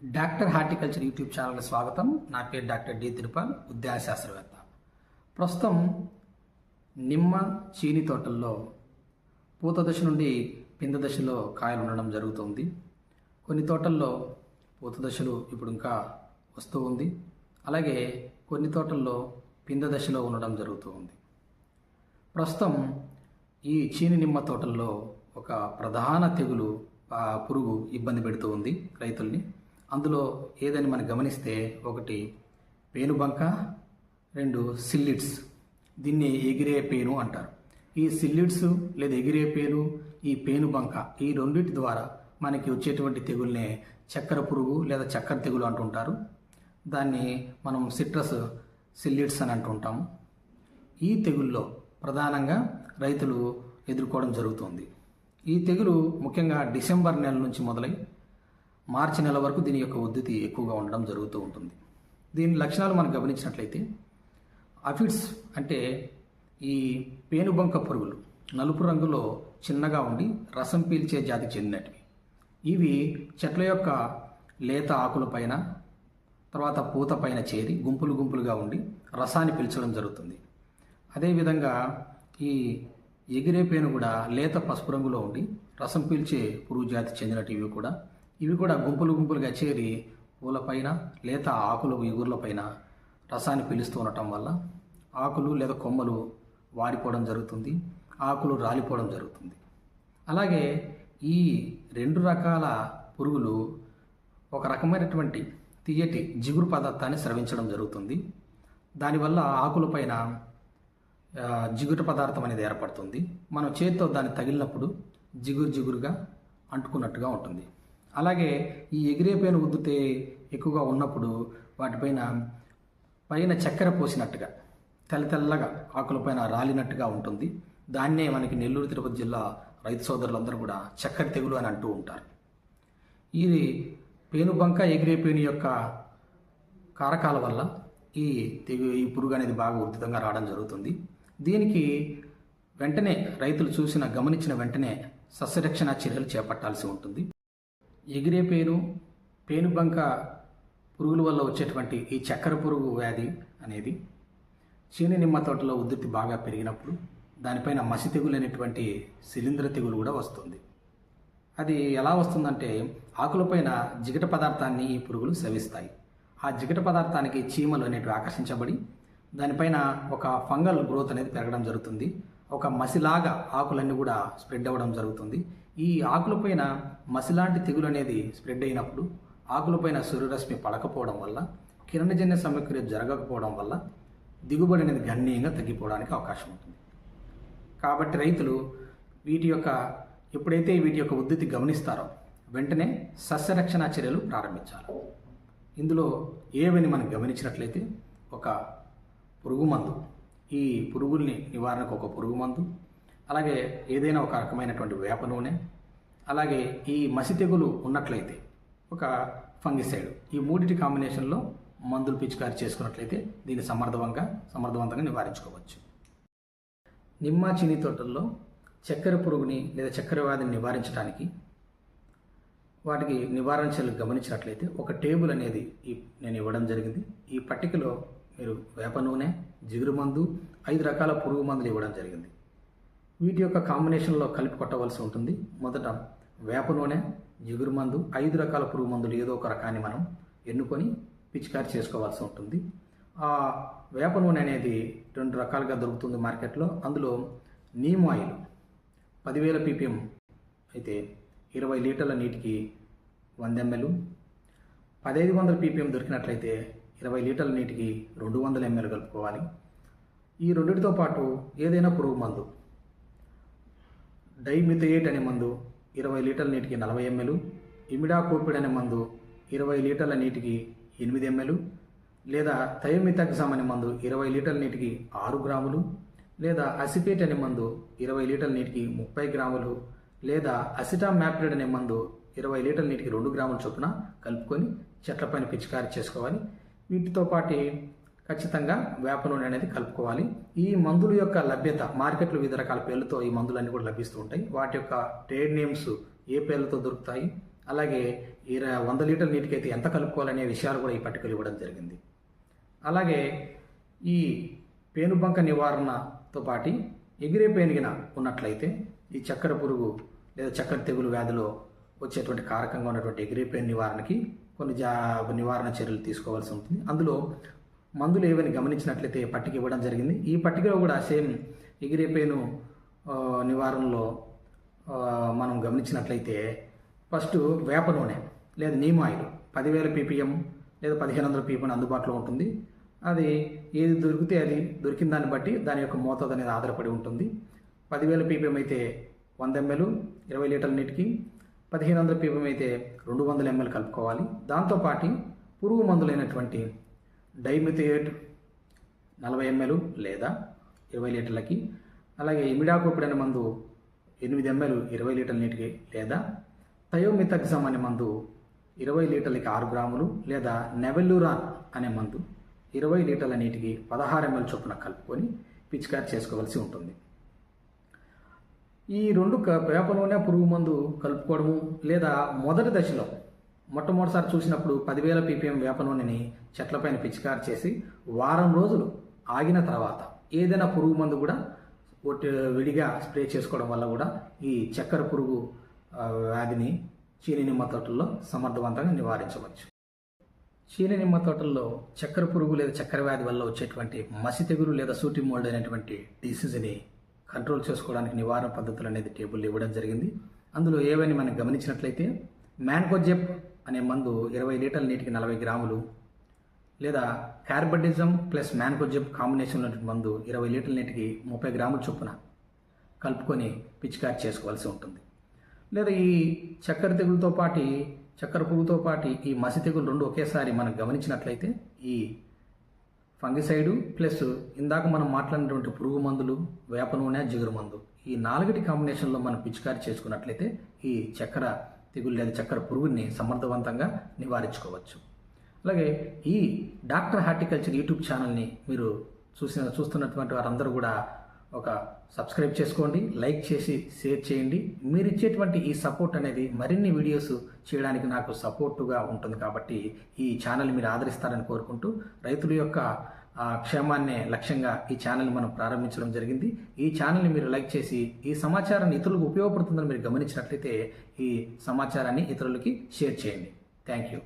Doctor horticulture YouTube ఛానల్కి స్వాగతం. నా పేరు డాక్టర్ డి తిరుపాల్, ఉద్యాన శాస్త్రవేత్త. ప్రస్తుతం నిమ్మ చీని తోటల్లో పూత దశ నుండి పింద దశలో కాయలు ఉండడం జరుగుతుంది. కొన్ని తోటల్లో పూత దశలు ఇప్పుడు ఇంకా వస్తూ ఉంది. అలాగే కొన్ని తోటల్లో పింద దశలో ఉండడం జరుగుతూ ఉంది. ప్రస్తుతం ఈ చీని నిమ్మ తోటల్లో ఒక ప్రధాన తెగులు పురుగు ఇబ్బంది పెడుతూ ఉంది రైతుల్ని. అందులో ఏదని మనం గమనిస్తే, ఒకటి పేనుబంక, రెండు సిల్లిడ్స్. దీన్ని ఎగిరే పేను అంటారు. ఈ సిల్లిడ్స్ లేదా ఎగిరే పేను, ఈ పేనుబంక, ఈ రెండింటి ద్వారా మనకి వచ్చేటువంటి తెగుల్నే చక్కెర పురుగు లేదా చక్కెర తెగులు అంటుంటారు. దాన్ని మనం సిట్రస్ సిల్లిడ్స్ అని అంటుంటాము. ఈ తెగుల్లో ప్రధానంగా రైతులు ఎదుర్కోవడం జరుగుతుంది. ఈ తెగులు ముఖ్యంగా డిసెంబర్ నెల నుంచి మొదలై మార్చి నెల వరకు దీని యొక్క ఉద్ధృతి ఎక్కువగా ఉండడం జరుగుతూ ఉంటుంది. దీని లక్షణాలు మనం గమనించినట్లయితే, అఫిడ్స్ అంటే ఈ పేనుబంక పురుగులు నలుపు రంగులో చిన్నగా ఉండి రసం పీల్చే జాతికి చెందినటివి. ఇవి చెట్ల యొక్క లేత ఆకులపైన, తర్వాత పూత పైన చేరి గుంపులు గుంపులుగా ఉండి రసాన్ని పీల్చడం జరుగుతుంది. అదేవిధంగా ఈ ఎగిరే పేను కూడా లేత పసుపు రంగులో ఉండి రసం పీల్చే పురుగు జాతికి చెందినటివి కూడా. ఇవి కూడా గుంపులు గుంపులుగా చేరి పూలపైన, లేత ఆకులు, ఎగుర్లపైన రసాన్ని పీలుస్తూ ఉండటం వల్ల ఆకులు లేదా కొమ్మలు వాడిపోవడం జరుగుతుంది, ఆకులు రాలిపోవడం జరుగుతుంది. అలాగే ఈ రెండు రకాల పురుగులు ఒక రకమైనటువంటి తీయటి జిగురు పదార్థాన్ని స్రవించడం జరుగుతుంది. దానివల్ల ఆకులపైన జిగురు పదార్థం అనేది ఏర్పడుతుంది. మనం చేతితో దాన్ని తగిలినప్పుడు జిగురు జిగురుగా అంటుకున్నట్టుగా ఉంటుంది. అలాగే ఈ ఎగిరే పేను ఉద్దితే ఎక్కువగా ఉన్నప్పుడు వాటిపైన చక్కెర పోసినట్టుగా తెల్లగా ఆకులపైన రాలినట్టుగా ఉంటుంది. దాన్నే మనకి నెల్లూరు తిరుపతి జిల్లా రైతు సోదరులందరూ కూడా చక్కెర తెగులు అని అంటూ ఉంటారు. ఇది పేనుబంక, ఎగిరే పేను యొక్క కారకాల వల్ల ఈ పురుగు అనేది బాగా ఉధృతంగా రావడం జరుగుతుంది. దీనికి వెంటనే రైతులు గమనించిన వెంటనే సస్యరక్షణ చర్యలు చేపట్టాల్సి ఉంటుంది. ఎగిరే పేను, పేనుబంక పురుగుల వల్ల వచ్చేటువంటి ఈ చక్కెర పురుగు వ్యాధి అనేది చీని నిమ్మ తోటలో ఉధృతి బాగా పెరిగినప్పుడు దానిపైన మసి తెగులు అనేటువంటి శిలీంధ్ర తెగులు కూడా వస్తుంది. అది ఎలా వస్తుందంటే, ఆకులపైన జిగట పదార్థాన్ని ఈ పురుగులు సేవిస్తాయి. ఆ జిగట పదార్థానికి చీమలు అనేటివి ఆకర్షించబడి దానిపైన ఒక ఫంగల్ గ్రోత్ అనేది పెరగడం జరుగుతుంది. ఒక మసిలాగా ఆకులన్నీ కూడా స్ప్రెడ్ అవ్వడం జరుగుతుంది. ఈ ఆకులపైన మసిలాంటి తెగులు అనేది స్ప్రెడ్ అయినప్పుడు ఆకులపైన సూర్యరశ్మి పడకపోవడం వల్ల, కిరణజన్య సమక్రియ జరగకపోవడం వల్ల దిగుబడి అనేది గణనీయంగా తగ్గిపోవడానికి అవకాశం ఉంటుంది. కాబట్టి రైతులు ఎప్పుడైతే వీటి యొక్క ఉద్ధృతి గమనిస్తారో వెంటనే సస్యరక్షణ చర్యలు ప్రారంభించాలి. ఇందులో ఏవని మనం గమనించినట్లయితే, ఒక పురుగు మందు, ఈ పురుగుల్ని నివారణకు ఒక పురుగు మందు, అలాగే ఏదైనా ఒక రకమైనటువంటి వేప నూనె, అలాగే ఈ మసి తెగులు ఉన్నట్లయితే ఒక ఫంగిసైడ్, ఈ మూడిటి కాంబినేషన్లో మందులు పిచికారి చేసుకున్నట్లయితే దీన్ని సమర్థవంతంగా నివారించుకోవచ్చు. నిమ్మ చీని తోటల్లో చక్కెర పురుగుని లేదా చక్కెర వ్యాధిని నివారించడానికి వాటికి నివారణ చర్యలు గమనించినట్లయితే, ఒక టేబుల్ అనేది నేను ఇవ్వడం జరిగింది. ఈ పట్టికలో మీరు వేప నూనె, జిగురు మందు, 5 రకాల పురుగు మందులు ఇవ్వడం జరిగింది. వీటి యొక్క కాంబినేషన్లో కలిపి కొట్టవలసి ఉంటుంది. మొదట వేప నూనె, జిగురు మందు, 5 రకాల పురుగు మందులు ఏదో ఒక రకాన్ని మనం ఎన్నుకొని పిచికారి చేసుకోవాల్సి ఉంటుంది. ఆ వేప నూనె అనేది 2 రకాలుగా దొరుకుతుంది మార్కెట్లో. అందులో నీమ్ ఆయిల్ 10,000 ppm అయితే 20 లీటర్ల నీటికి 100 ml, 1500 ppm దొరికినట్లయితే 20 లీటర్ల నీటికి 200 ml కలుపుకోవాలి. ఈ రెండింటితో పాటు ఏదైనా పురుగు మందు, డైమిథయేట్ అనే మందు 20 లీటర్ల నీటికి 40 ml, ఇమిడాకోపిడ్ అనే మందు 20 లీటర్ల నీటికి 8 ml, లేదా థయోమిథాక్సామ్ అనే మందు 20 లీటర్ల నీటికి 6 గ్రాములు, లేదా అసిపేట్ అనే మందు 20 లీటర్ల నీటికి 30 గ్రాములు, లేదా అసిటామాప్రిడ్ అనే మందు 20 లీటర్ల నీటికి 2 గ్రాముల చొప్పున కలుపుకొని చెట్లపైన పిచికారి చేసుకోవాలి. వీటితో పాటు ఖచ్చితంగా వేప నూనె అనేది కలుపుకోవాలి. ఈ మందుల యొక్క లభ్యత మార్కెట్లో వివిధ రకాల పేర్లతో ఈ మందులన్నీ కూడా లభిస్తూ ఉంటాయి. వాటి యొక్క ట్రేడ్ నేమ్స్ ఏ పేర్లతో దొరుకుతాయి, అలాగే 100 లీటర్ల నీటికైతే ఎంత కలుపుకోవాలనే విషయాలు కూడా ఈ పట్టికలు ఇవ్వడం జరిగింది. అలాగే ఈ పేనుబంక నివారణతో పాటు ఎగిరే పేనుగిన ఉన్నట్లయితే ఈ చక్కెర పురుగు లేదా చక్కెర తెగులు వ్యాధిలో వచ్చేటువంటి కారకంగా ఉన్నటువంటి ఎగిరే పేను నివారణకి కొన్ని నివారణ చర్యలు తీసుకోవాల్సి ఉంటుంది. అందులో మందులు ఏవని గమనించినట్లయితే పట్టిక ఇవ్వడం జరిగింది. ఈ పట్టికలో కూడా సేమ్ ఎగిరే పేను నివారణలో మనం గమనించినట్లయితే ఫస్ట్ వేప నూనె లేదా నీమ్ ఆయిల్ 10,000 ppm లేదా 1,500 ppm అందుబాటులో ఉంటుంది. అది ఏది దొరికితే అది దొరికిన దాన్ని బట్టి దాని యొక్క మోతాదు అనేది ఆధారపడి ఉంటుంది. 10,000 ppm అయితే 100 ml 20 లీటర్ల నీటికి, 1,500 ppm అయితే 200 ml కలుపుకోవాలి. దాంతోపాటు పురుగు మందులైనటువంటి డైమిథియేట్ 40 ml లేదా 20 లీటర్లకి, అలాగే ఇమిడాకోపిడ్ అనే మందు 8 ml 20 లీటర్ల నీటికి, లేదా థయోమిథాక్సమ్ అనే మందు 20 లీటర్లకి 6 గ్రాములు, లేదా నెవెల్లురాన్ అనే మందు 20 లీటర్ల నీటికి 16 ml చొప్పున కలుపుకొని పిచికారి చేసుకోవాల్సి ఉంటుంది. ఈ రెండు వేప నూనె పురుగు మందు కలుపుకోవడము, లేదా మొదటి దశలో మొట్టమొదటిసారి చూసినప్పుడు 10,000 ppm వేప నూనెని చెట్లపైన పిచికారి చేసి వారం రోజులు ఆగిన తర్వాత ఏదైనా పురుగు మందు కూడా విడిగా స్ప్రే చేసుకోవడం వల్ల కూడా ఈ చక్కెర పురుగు వ్యాధిని చీని నిమ్మ తోటల్లో సమర్థవంతంగా నివారించవచ్చు. చీని నిమ్మ తోటల్లో చక్కెర పురుగు లేదా చక్కెర వ్యాధి వల్ల వచ్చేటువంటి మసి తెగులు లేదా సూటి మోల్డ్ అనేటువంటి డిసీజ్ని కంట్రోల్ చేసుకోవడానికి నివారణ పద్ధతులు అనేది టేబుల్ ఇవ్వడం జరిగింది. అందులో ఏవని మనం గమనించినట్లయితే మ్యాన్కోజెబ్ అనే మందు 20 లీటర్ల నీటికి 40 గ్రాములు, లేదా కార్బడిజం ప్లస్ మ్యాన్కోజెబ్ కాంబినేషన్ ఉన్నటువంటి మందు 20 లీటర్ల నీటికి 30 గ్రాముల చొప్పున కలుపుకొని పిచికారి చేసుకోవాల్సి ఉంటుంది. లేదా ఈ చక్కెర తెగులతో పాటు చక్కెర పురుగుతో పాటు ఈ మసి తెగులు రెండు ఒకేసారి మనం గమనించినట్లయితే ఈ ఫంగిసైడు ప్లస్ ఇందాక మనం మాట్లాడినటువంటి పురుగు మందులు, వేప నూనె, జిగురు మందు, ఈ 4 కాంబినేషన్లో మనం పిచికారి చేసుకున్నట్లయితే ఈ చక్కెర తెగులు లేదా చక్కెర పురుగుని సమర్థవంతంగా నివారించుకోవచ్చు. అలాగే ఈ డాక్టర్ హార్టికల్చర్ యూట్యూబ్ ఛానల్ని మీరు చూస్తున్నటువంటి వారందరూ కూడా ఒక సబ్స్క్రైబ్ చేసుకోండి, లైక్ చేసి షేర్ చేయండి. మీరు ఇచ్చేటువంటి ఈ సపోర్ట్ అనేది మరిన్ని వీడియోస్ చేయడానికి నాకు సపోర్టుగా ఉంటుంది. కాబట్టి ఈ ఛానల్ మీరు ఆదరిస్తారని కోరుకుంటూ, రైతుల యొక్క క్షేమాన్నే లక్ష్యంగా ఈ ఛానల్ మనం ప్రారంభించడం జరిగింది. ఈ ఛానల్ని మీరు లైక్ చేసి ఈ సమాచారాన్ని ఇతరులకు ఉపయోగపడుతుందని మీరు గమనించినట్లయితే ఈ సమాచారాన్ని ఇతరులకి షేర్ చేయండి. Thank you.